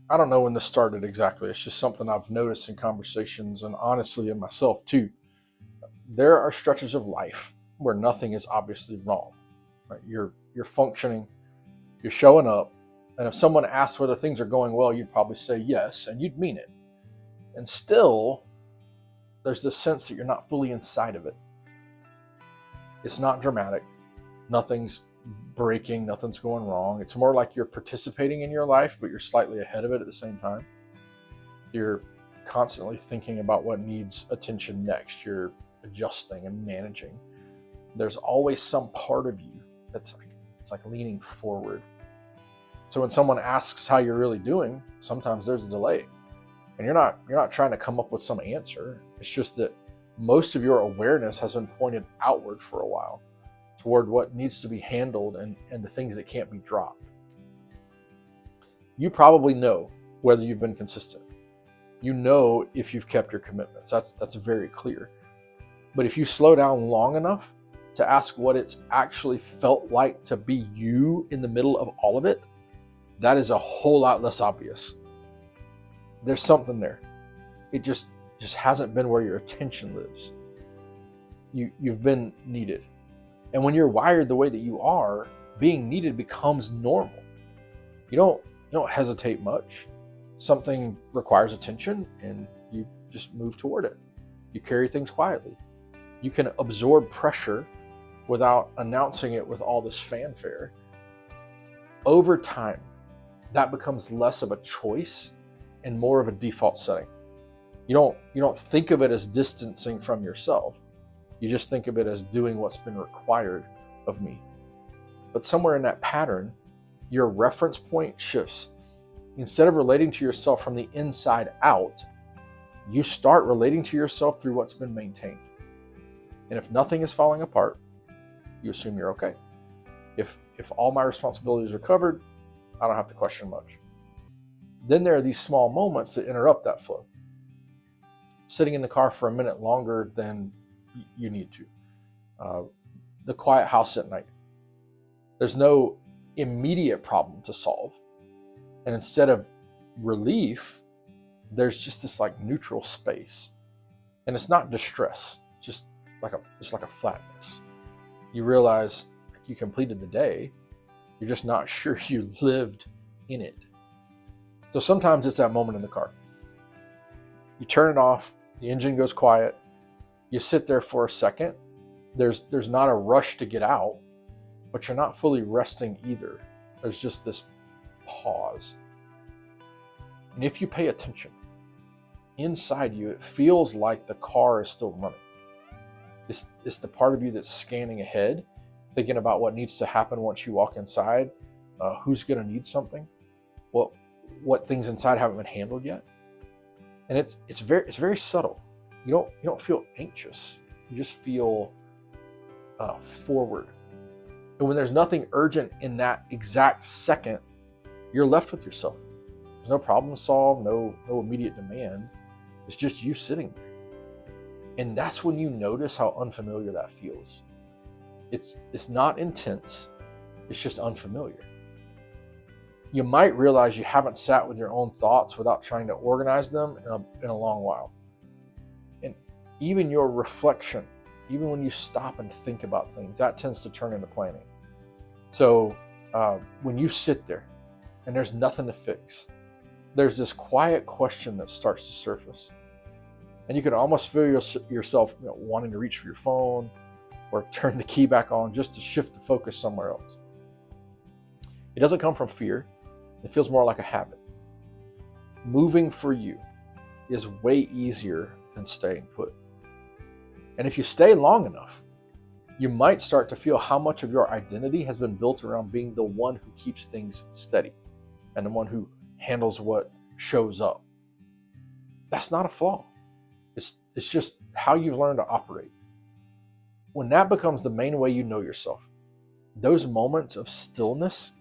I don't know when this started exactly. It's just something I've noticed in conversations and honestly in myself too. There are stretches of life where nothing is obviously wrong. Right? You're functioning, you're showing up, and if someone asks whether things are going well, you'd probably say yes, and you'd mean it. And still, there's this sense that you're not fully inside of it. It's not dramatic. Nothing's breaking, nothing's going wrong. It's more like you're participating in your life, but you're slightly ahead of it at the same time. You're constantly thinking about what needs attention next. You're adjusting and managing. There's always some part of you that's like it's like leaning forward. So when someone asks how you're really doing, sometimes there's a delay. And you're not trying to come up with some answer. It's just that most of your awareness has been pointed outward for a while toward what needs to be handled and the things that can't be dropped. You probably know whether you've been consistent. You know if you've kept your commitments. That's very clear. But if you slow down long enough to ask what it's actually felt like to be you in the middle of all of it, that is a whole lot less obvious. There's something there. It just hasn't been where your attention lives. You've been needed. And when you're wired the way that you are, being needed becomes normal. You don't hesitate much. Something requires attention and you just move toward it. You carry things quietly. You can absorb pressure without announcing it with all this fanfare. Over time, that becomes less of a choice and more of a default setting. You don't think of it as distancing from yourself. You just think of it as doing what's been required of me. But somewhere in that pattern, your reference point shifts. Instead of relating to yourself from the inside out, you start relating to yourself through what's been maintained. And if nothing is falling apart, you assume you're okay. If all my responsibilities are covered, I don't have to question much. Then there are these small moments that interrupt that flow. Sitting in the car for a minute longer than you need to. The quiet house at night. There's no immediate problem to solve. And instead of relief, there's just this like neutral space. And it's not distress, just like a flatness. You realize you completed the day, you're just not sure you lived in it. So sometimes it's that moment in the car. You turn it off, the engine goes quiet, you sit there for a second. There's not a rush to get out, but you're not fully resting either. There's just this pause. And if you pay attention, inside you, it feels like the car is still running. It's the part of you that's scanning ahead, thinking about what needs to happen once you walk inside, who's going to need something, what things inside haven't been handled yet. And it's very subtle. You don't feel anxious. You just feel forward. And when there's nothing urgent in that exact second, you're left with yourself. There's no problem solved, no immediate demand. It's just you sitting there. And that's when you notice how unfamiliar that feels. It's not intense, it's just unfamiliar. You might realize you haven't sat with your own thoughts without trying to organize them in a long while. And even your reflection, even when you stop and think about things, that tends to turn into planning. So when you sit there and there's nothing to fix, there's this quiet question that starts to surface. And you can almost feel yourself wanting to reach for your phone or turn the key back on just to shift the focus somewhere else. It doesn't come from fear. It feels more like a habit. Moving for you is way easier than staying put. And if you stay long enough, you might start to feel how much of your identity has been built around being the one who keeps things steady and the one who handles what shows up. That's not a flaw. It's just how you've learned to operate. When that becomes the main way you know yourself, those moments of stillness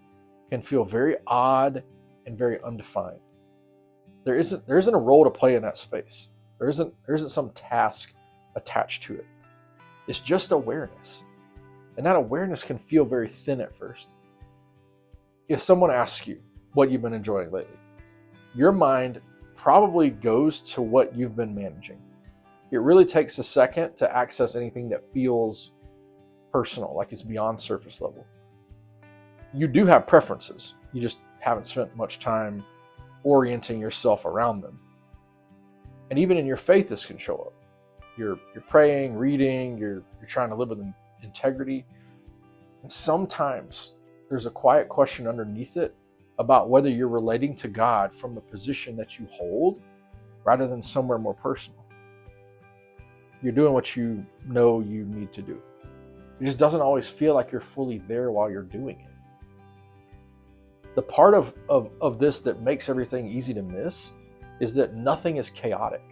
can feel very odd and very undefined. There isn't a role to play in that space. There isn't some task attached to it. It's just awareness. And that awareness can feel very thin at first. If someone asks you what you've been enjoying lately, your mind probably goes to what you've been managing. It really takes a second to access anything that feels personal, like it's beyond surface level. You do have preferences. You just haven't spent much time orienting yourself around them. And even in your faith, this can show up. You're praying, reading, you're trying to live with integrity. And sometimes there's a quiet question underneath it about whether you're relating to God from the position that you hold rather than somewhere more personal. You're doing what you know you need to do. It just doesn't always feel like you're fully there while you're doing it. The part of this that makes everything easy to miss is that nothing is chaotic.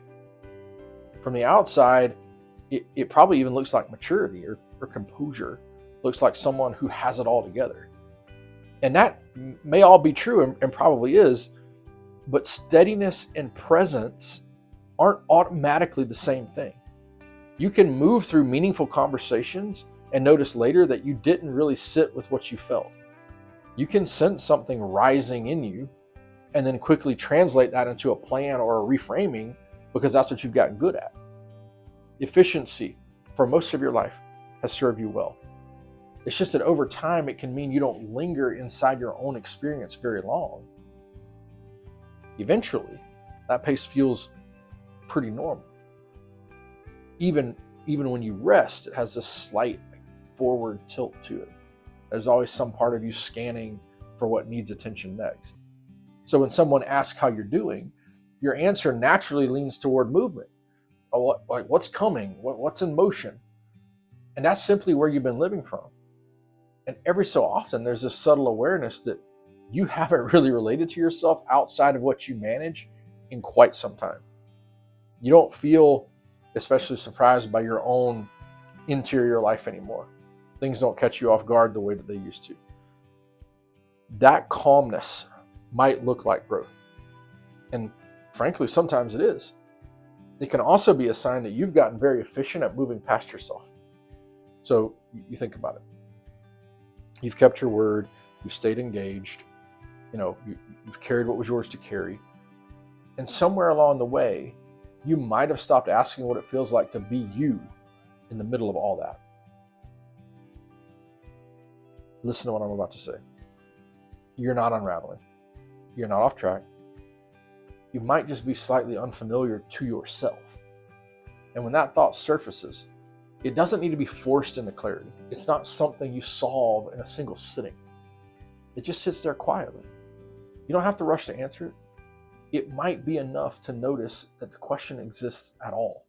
From the outside, it probably even looks like maturity or composure. Looks like someone who has it all together. And that may all be true and probably is, but steadiness and presence aren't automatically the same thing. You can move through meaningful conversations and notice later that you didn't really sit with what you felt. You can sense something rising in you and then quickly translate that into a plan or a reframing because that's what you've gotten good at. Efficiency for most of your life has served you well. It's just that over time, it can mean you don't linger inside your own experience very long. Eventually, that pace feels pretty normal. Even when you rest, it has this slight forward tilt to it. There's always some part of you scanning for what needs attention next. So when someone asks how you're doing, your answer naturally leans toward movement. Like what's coming? What's in motion? And that's simply where you've been living from. And every so often, there's this subtle awareness that you haven't really related to yourself outside of what you manage in quite some time. You don't feel especially surprised by your own interior life anymore. Things don't catch you off guard the way that they used to. That calmness might look like growth. And frankly, sometimes it is. It can also be a sign that you've gotten very efficient at moving past yourself. So you think about it. You've kept your word, you've stayed engaged, you've carried what was yours to carry. And somewhere along the way, you might have stopped asking what it feels like to be you in the middle of all that. Listen to what I'm about to say. You're not unraveling. You're not off track. You might just be slightly unfamiliar to yourself. And when that thought surfaces, it doesn't need to be forced into clarity. It's not something you solve in a single sitting. It just sits there quietly. You don't have to rush to answer it. It might be enough to notice that the question exists at all.